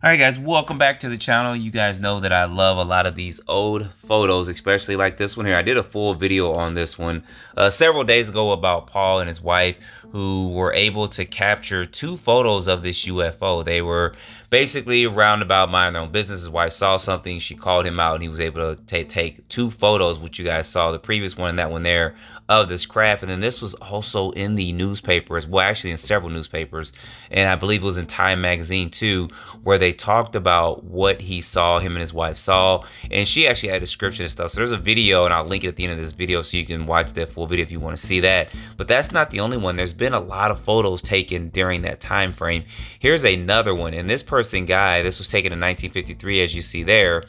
Alright guys, welcome back to the channel. You guys know that I love a lot of these old photos, especially like this one here. I did a full video on this one several days ago about Paul and his wife who were able to capture two photos of this UFO. They were basically roundabout minding their own business. His wife saw something, she called him out, and he was able to take two photos, which you guys saw, the previous one and that one there, of this craft. And then this was also in the newspapers, well actually in several newspapers, and I believe it was in Time magazine too, where they talked about what he saw, him and his wife saw, and she actually had a description and stuff. So there's a video, and I'll link it at the end of this video so you can watch that full video if you want to see that. But that's not the only one. There's been a lot of photos taken during that time frame. Here's another one, and this guy, this was taken in 1953, as you see there.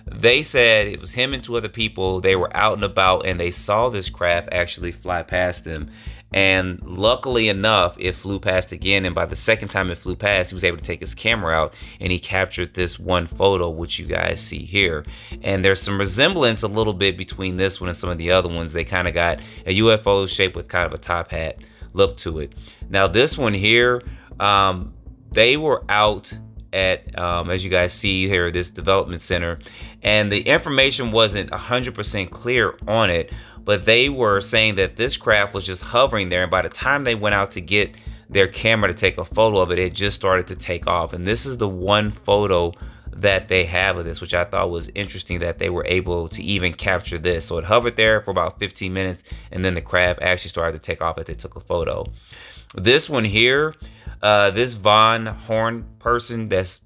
They said it was him and two other people. They were out and about, and they saw this craft actually fly past them. And luckily enough, it flew past again, and by the second time it flew past, he was able to take his camera out and he captured this one photo, which you guys see here. And there's some resemblance a little bit between this one and some of the other ones. They kind of got a UFO shape with kind of a top hat look to it. Now this one here, they were out at as you guys see here, this development center, and the information wasn't 100% clear on it, but they were saying that this craft was just hovering there, and by the time they went out to get their camera to take a photo of it, it just started to take off. And this is the one photo that they have of this, which I thought was interesting, that they were able to even capture this. So it hovered there for about 15 minutes, and then the craft actually started to take off as they took a photo. This one here, this Von Horn person that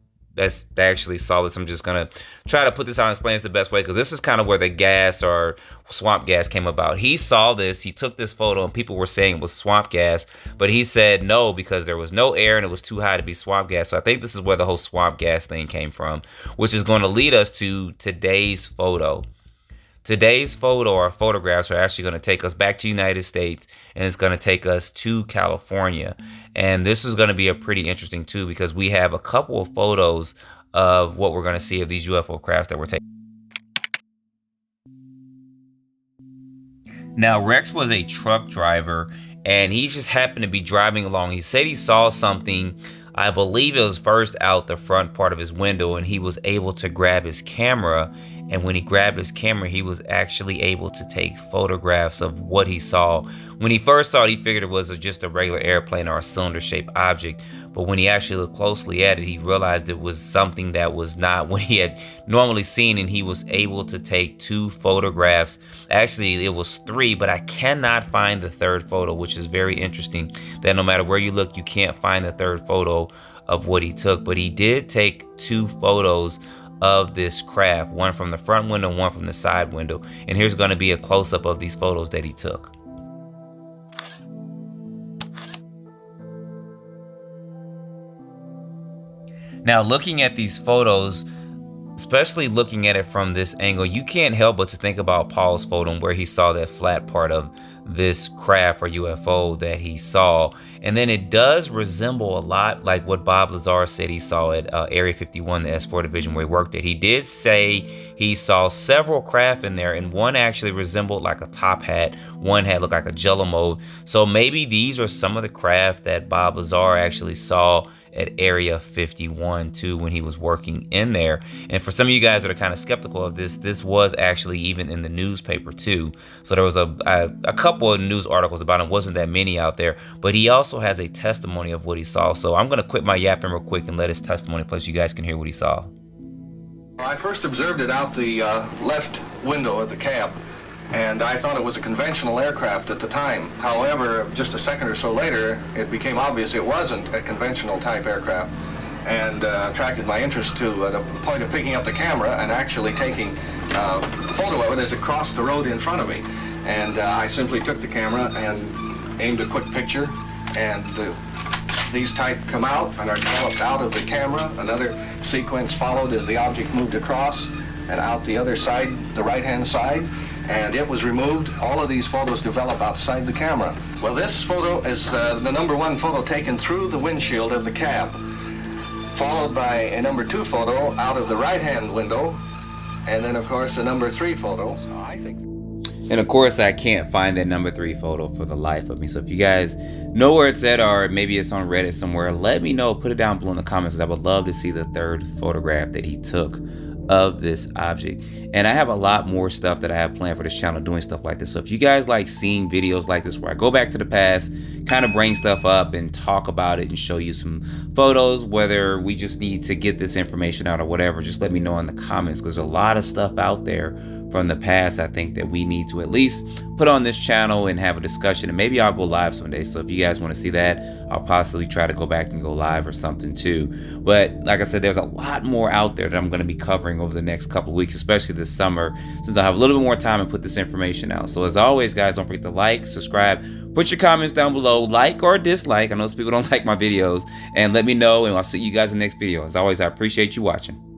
actually saw this, I'm just gonna try to put this out and explain this the best way, because this is kind of where the gas or swamp gas came about. He saw this, he took this photo, and people were saying it was swamp gas, but he said no, because there was no air and it was too high to be swamp gas. So I think this is where the whole swamp gas thing came from, which is going to lead us to today's photo. Today's photo, or photographs, are actually going to take us back to the United States, and it's going to take us to California. And this is going to be a pretty interesting too, because we have a couple of photos of what we're going to see of these UFO crafts that were taken. Now Rex was a truck driver, and he just happened to be driving along. He said he saw something, I believe it was first out the front part of his window, and he was able to grab his camera. And when he grabbed his camera, he was actually able to take photographs of what he saw. When he first saw it, he figured it was just a regular airplane or a cylinder-shaped object. But when he actually looked closely at it, he realized it was something that was not what he had normally seen, and he was able to take two photographs. Actually, it was three, but I cannot find the third photo, which is very interesting, that no matter where you look, you can't find the third photo of what he took. But he did take two photos of this craft, one from the front window, one from the side window. And here's going to be a close-up of these photos that he took. Now looking at these photos, especially looking at it from this angle, you can't help but to think about Paul's photo and where he saw that flat part of this craft or UFO that he saw. And then it does resemble a lot like what Bob Lazar said he saw at Area 51, the S4 division where he worked at. He did say he saw several craft in there, and one actually resembled like a top hat, one had looked like a jello mold. So maybe these are some of the craft that Bob Lazar actually saw at Area 51 too, when he was working in there. And for some of you guys that are kind of skeptical of this, this was actually even in the newspaper too. So there was a couple of news articles about him, wasn't that many out there, but he also has a testimony of what he saw. So I'm gonna quit my yapping real quick and let his testimony play so you guys can hear what he saw. I first observed it out the left window of the cab, and I thought it was a conventional aircraft at the time. However, just a second or so later, it became obvious it wasn't a conventional type aircraft, and attracted my interest to the point of picking up the camera and actually taking a photo of it as it crossed the road in front of me. And I simply took the camera and aimed a quick picture, and these type come out and are developed out of the camera. Another sequence followed as the object moved across and out the other side, the right-hand side, and it was removed. All of these photos develop outside the camera. Well, this photo is the number one photo taken through the windshield of the cab, followed by a number two photo out of the right-hand window, and then, of course, the number three photo. So I think And of course, I can't find that number 3 photo for the life of me. So if you guys know where it's at, or maybe it's on Reddit somewhere, let me know. Put it down below in the comments, because I would love to see the 3rd photograph that he took of this object. And I have a lot more stuff that I have planned for this channel, doing stuff like this. So if you guys like seeing videos like this where I go back to the past, kind of bring stuff up and talk about it and show you some photos, whether we just need to get this information out or whatever, just let me know in the comments, because there's a lot of stuff out there from the past I think that we need to at least put on this channel and have a discussion. And maybe I'll go live someday, so if you guys want to see that, I'll possibly try to go back and go live or something too. But like I said, there's a lot more out there that I'm going to be covering over the next couple of weeks, especially this summer, since I have a little bit more time to put this information out. So as always, guys, don't forget to like, subscribe, put your comments down below, like or dislike. I know some people don't like my videos, and let me know, and I'll see you guys in the next video. As always, I appreciate you watching.